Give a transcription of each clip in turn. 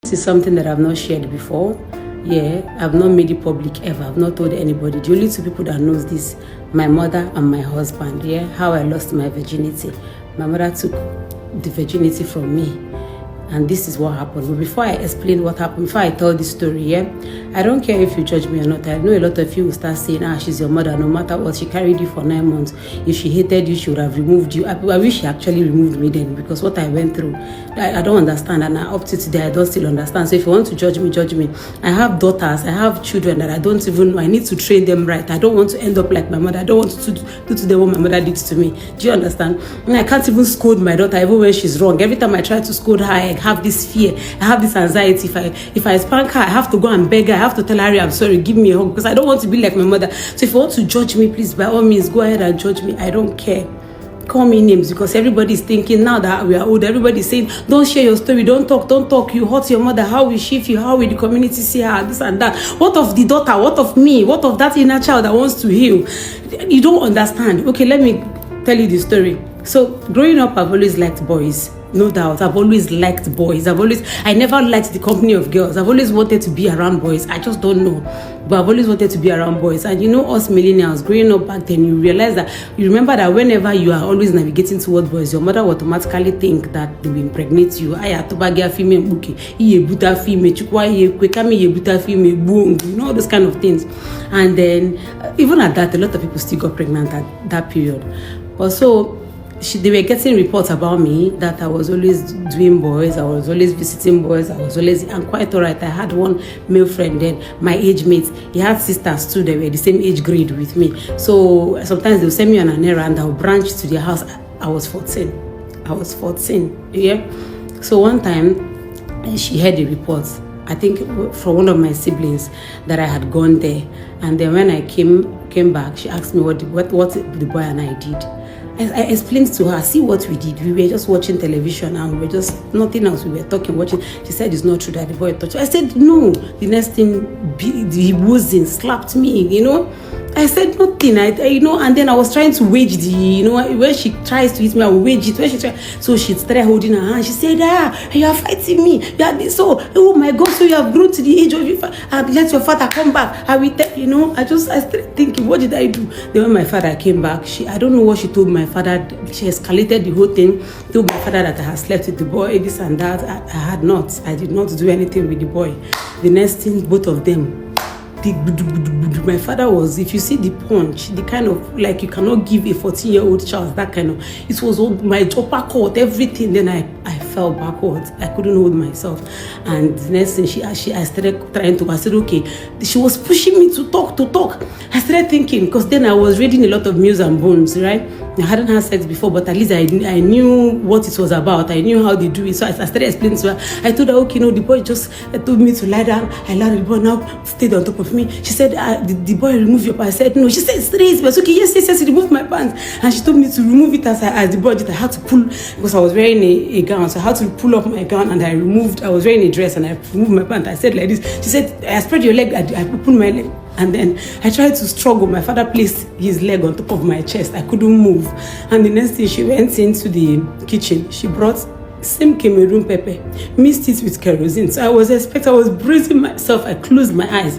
This is something that I've not shared before. Yeah, I've not made it public ever. I've not told anybody. The only two people that knows this, my mother and my husband. Yeah, how I lost my virginity. My mother took the virginity from me. And this is what happened. But before I explain what happened, before I tell this story, yeah, I don't care if you judge me or not. I know a lot of you will start saying, she's your mother. No matter what, she carried you for 9 months. If she hated you, she would have removed you. I wish she actually removed me then, because what I went through, I don't understand. And up to today, I don't still understand. So if you want to judge me, judge me. I have daughters, I have children that I don't even know. I need to train them right. I don't want to end up like my mother. I don't want to do to them what my mother did to me. Do you understand? And I can't even scold my daughter even when she's wrong. Every time I try to scold her, I have this fear, I have this anxiety. If I spank her, I have to go and beg her. I have to tell her, I'm sorry, give me a hug, because I don't want to be like my mother. So if you want to judge me, please, by all means, go ahead and judge me. I don't care. Call me names, because everybody's thinking now that we are old, everybody's saying, don't share your story, don't talk, you hurt your mother, how will she feel, how will the community see her, this and that. What of the daughter, what of me, what of that inner child that wants to heal? You don't understand. Okay, let me tell you the story. So growing up, I've always liked boys. No doubt, I've always liked boys. I never liked the company of girls. I've always wanted to be around boys. I just don't know. But I've always wanted to be around boys. And you know, us millennials, growing up back then, you realize that, you remember that whenever you are always navigating toward boys, your mother will automatically think that they will impregnate you. You know, all those kind of things. And then, even at that, a lot of people still got pregnant at that period. But so, they were getting reports about me that I was always doing boys, I was always visiting boys, and quite all right. I had one male friend then, my age mate. He had sisters too, they were the same age grade with me. So sometimes they'll send me on an errand, I'll branch to their house. I was 14, yeah. So one time, she heard the reports, I think from one of my siblings, that I had gone there. And then when I came back, she asked me what the boy and I did. I explained to her, see what we did. We were just watching television and we were just nothing else. We were talking, watching. She said it's not true that the boy touched her. I said no. The next thing, he wasn't, slapped me, you know. I said nothing, and then I was trying to wage when she tries to hit me, I will wage it. When she tried, so she started holding her hand. She said, you are fighting me. You are so, oh my God, so you have grown to the age of your father. Let your father come back. I will tell, I started thinking, what did I do? Then when my father came back, I don't know what she told my father. She escalated the whole thing, told my father that I had slept with the boy, this and that. I had not. I did not do anything with the boy. The next thing, both of them, my father was, if you see the punch, the kind of, like, you cannot give a 14-year-old child that kind of, it was all my upper cut, everything. Then I fell backwards. I couldn't hold myself. And the next thing, I started trying to, I said, okay, she was pushing me to talk. I started thinking, because then I was reading a lot of Muse and Bones, right? I hadn't had sex before, but at least I knew what it was about. I knew how they do it. So I started explaining to her. I told her, okay, no, the boy just told me to lie down. I lied, the boy now stayed on top of me. She said, the boy remove your pants. I said, no. She said, straight. But okay, yes, remove my pants. And she told me to remove it as the boy did. I had to pull, because I was wearing a gown. So I had to pull up my gown, and I was wearing a dress, and I removed my pants. I said like this. She said, I spread your leg. I pulled my leg. And then I tried to struggle. My father placed his leg on top of my chest. I couldn't move. And the next day, she went into the kitchen. She brought same Cameroon pepper, mixed it with kerosene. So I was breathing myself. I closed my eyes.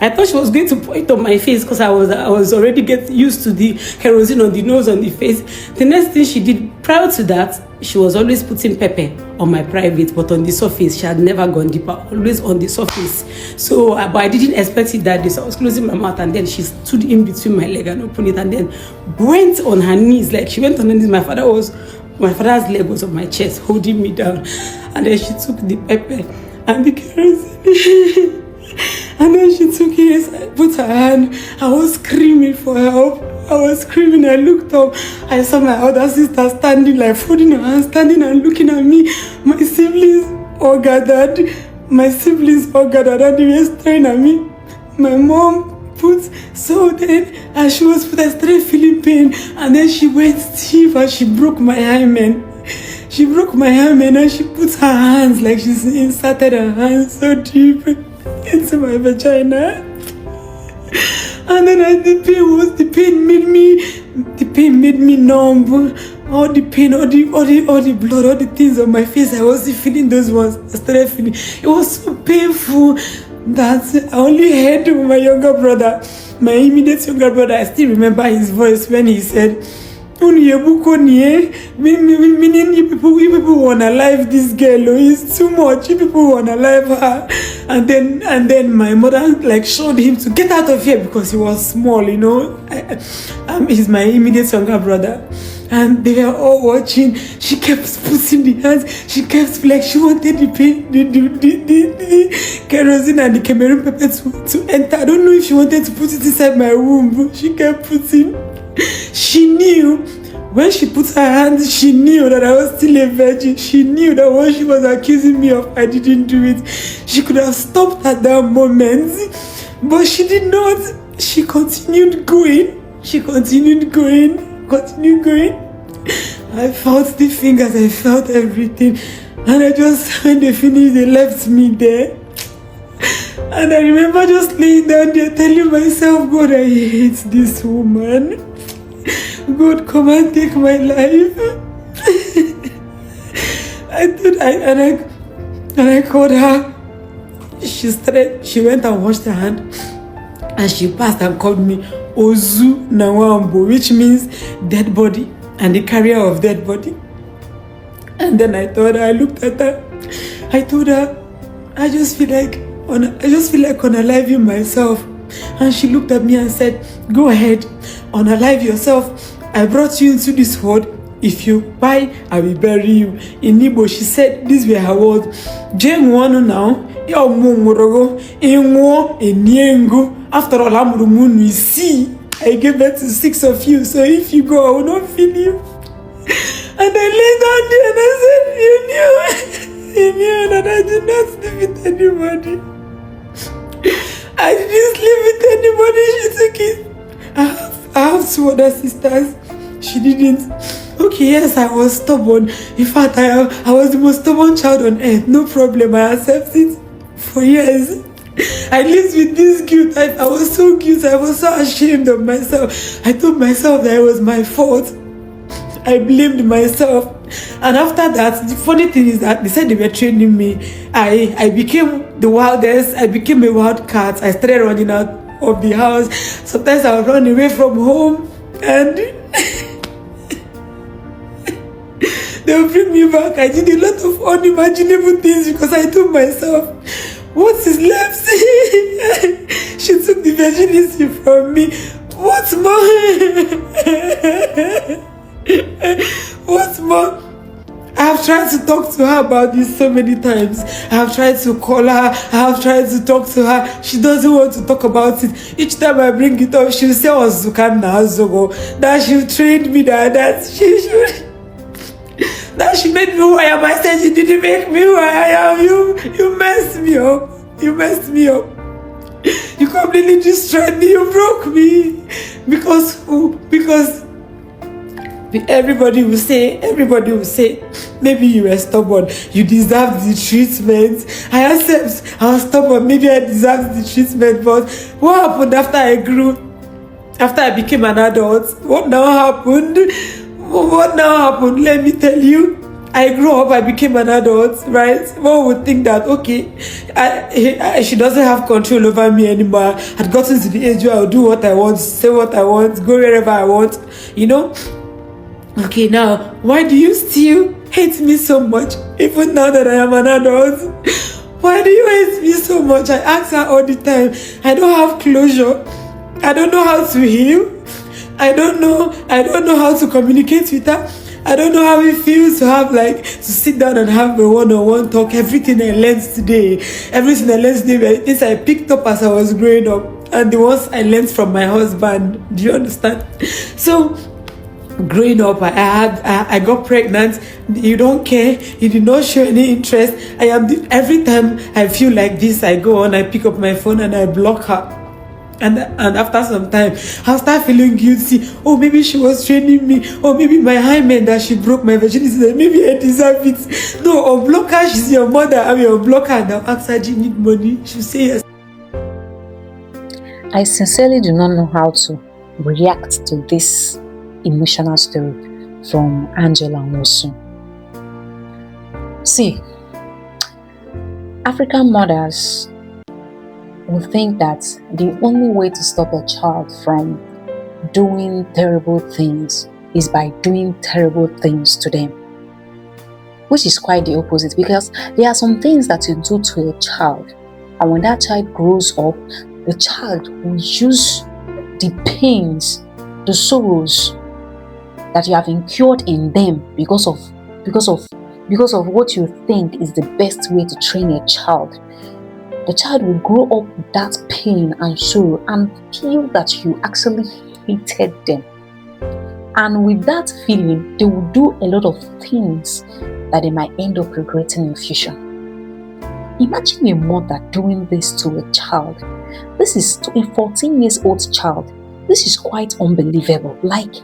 I thought she was going to pour it on my face, because I was already getting used to the kerosene on the nose, on the face. The next thing she did, prior to that, she was always putting pepper on my private, but on the surface. She had never gone deeper, always on the surface. So, but I didn't expect it that day. So I was closing my mouth, and then she stood in between my leg and opened it, and then went on her knees. Like, she went on her knees. My father's leg was on my chest, holding me down. And then she took the pepper and the kerosene. And then she took it, I put her hand. I was screaming for help. I looked up. I saw my other sister standing, like folding her hands, standing and looking at me. My siblings all gathered, and they were staring at me. My mom and she was put, I started feeling pain. And then she went stiff and she broke my hymen. And she put her hands, like she's inserted her hands so deep into my vagina. And then the pain made me numb. all the pain, all the blood, all the things on my face, I wasn't feeling those ones. I started feeling it was so painful that I only heard my younger brother, my immediate younger brother. I still remember his voice when he said, meaning you people wanna live this girl, it's too much, you people wanna live her. And then my mother like showed him to get out of here because he was small, he's my immediate younger brother. And they were all watching. She kept putting the hands. She kept like she wanted the paint, the kerosene and the Cameroon pepper to enter. I don't know if she wanted to put it inside my womb, but she kept putting. She knew when she put her hands, she knew that I was still a virgin. She knew that what she was accusing me of, I didn't do it. She could have stopped at that moment, but she did not. She continued going. Continue going. I felt the fingers, I felt everything. And when they finished, they left me there. And I remember just laying down there telling myself, God, I hate this woman. God, come and take my life. I called her. She went and washed her hand. And she passed and called me Ozu Nawambo, which means dead body and the carrier of dead body. And then I looked at her. I told her, I just feel like unaliving myself. And she looked at me and said, go ahead, unalive yourself. I brought you into this world. If you buy, I will bury you. In Igbo, she said, these were her words. Jane wanu now. After all, I'm we see. I gave birth to 6 of you, so if you go, I will not feel you. And I lay down there and I said, you knew that I did not sleep with anybody. I didn't sleep with anybody. She took it. I have 2 other sisters. She didn't. Okay, yes, I was stubborn. In fact, I was the most stubborn child on earth. No problem, I accept it. For years, I lived with this guilt. I was so guilty. I was so ashamed of myself. I told myself that it was my fault. I blamed myself. And after that, the funny thing is that they said they were training me. I became the wildest. I became a wild cat. I started running out of the house. Sometimes I would run away from home and they would bring me back. I did a lot of unimaginable things because I told myself, what is left? She took the virginity from me. What's more? What's more? I have tried to talk to her about this so many times. I have tried to call her. I have tried to talk to her. She doesn't want to talk about it. Each time I bring it up, she'll say, that she trained me, that she made me who I am. I said she didn't make me who I am. You messed me up. You messed me up. You completely destroyed me. You broke me. Because everybody will say, maybe you were stubborn. You deserve the treatment. I accept. I was stubborn. Maybe I deserved the treatment. But what happened after I grew? After I became an adult? What now happened? Let me tell you. I grew up, I became an adult, right? One would think that, okay, she doesn't have control over me anymore. I'd gotten to the age where I'll do what I want, say what I want, go wherever I want, Okay, now, why do you still hate me so much, even now that I am an adult? Why do you hate me so much? I ask her all the time. I don't have closure. I don't know how to heal. I don't know how to communicate with her. I don't know how it feels to have to sit down and have a one-on-one talk. Everything I learned today were things I picked up as I was growing up, and the ones I learned from my husband. Do you understand? So growing up, I got pregnant. You don't care. You did not show any interest. Every time I feel like this, I go on, I pick up my phone and I block her. And after some time, I'll start feeling guilty. Oh, maybe she was training me. Or maybe my hymen that she broke my virginity. Maybe I deserve it. No, unblock her. She's your mother. Unblock her. And I'll ask her, do you need money? She'll say yes. I sincerely do not know how to react to this emotional story. from Angela Nwosu. See, African mothers will think that the only way to stop a child from doing terrible things is by doing terrible things to them, which is quite the opposite, because there are some things that you do to a child, and when that child grows up, the child will use the pains, the sorrows that you have incurred in them because of what you think is the best way to train a child. The child will grow up with that pain and sorrow and feel that you actually hated them. And with that feeling, they will do a lot of things that they might end up regretting in future. Imagine a mother doing this to a child. This is to a 14 years old child. This is quite unbelievable. Like,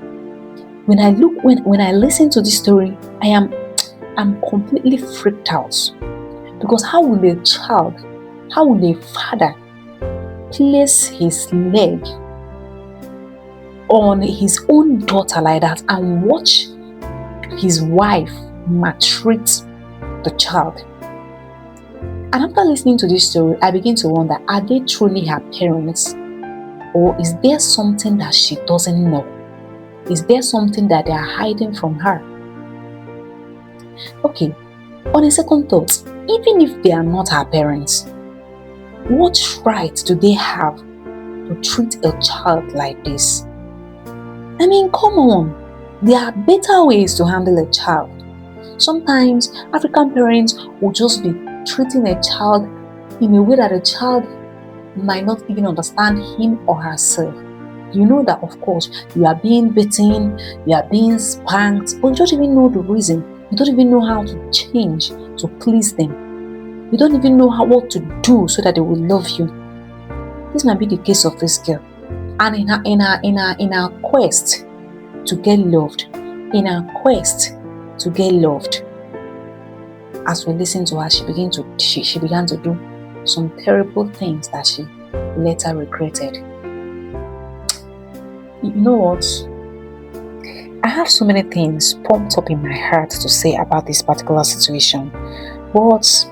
when I listen to this story, I'm completely freaked out. Because how will a father place his leg on his own daughter like that and watch his wife maltreat the child? And after listening to this story, I begin to wonder, are they truly her parents? Or is there something that she doesn't know? Is there something that they are hiding from her? Okay, on a second thought, even if they are not her parents, what right do they have to treat a child like this? I mean, come on. There are better ways to handle a child. Sometimes African parents will just be treating a child in a way that a child might not even understand him or herself. You know that, of course, you are being beaten, you are being spanked, but you don't even know the reason. You don't even know how to change to please them. You don't even know what to do so that they will love you. This might be the case of this girl. And in her quest to get loved, as we listen to her, she began to do some terrible things that she later regretted. You know what? I have so many things pumped up in my heart to say about this particular situation, but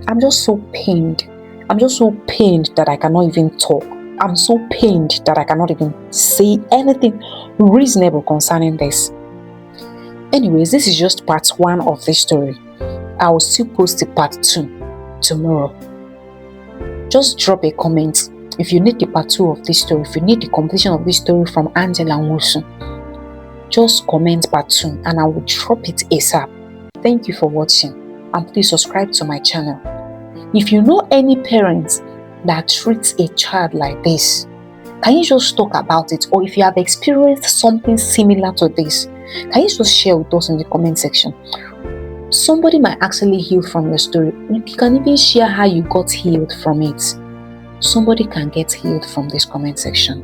I'm just so pained. I'm just so pained that I cannot even talk. I'm so pained that I cannot even say anything reasonable concerning this. Anyways, this is just part 1 of this story. I will still post the part 2 tomorrow. Just drop a comment if you need the part 2 of this story, if you need the completion of this story from Angela Nwosu. Just comment part 2 and I will drop it ASAP. Thank you for watching, and please subscribe to my channel. If you know any parent that treats a child like this, can you just talk about it? Or if you have experienced something similar to this, can you just share with us in the comment section? Somebody might actually heal from your story. You can even share how you got healed from it. Somebody can get healed from this comment section.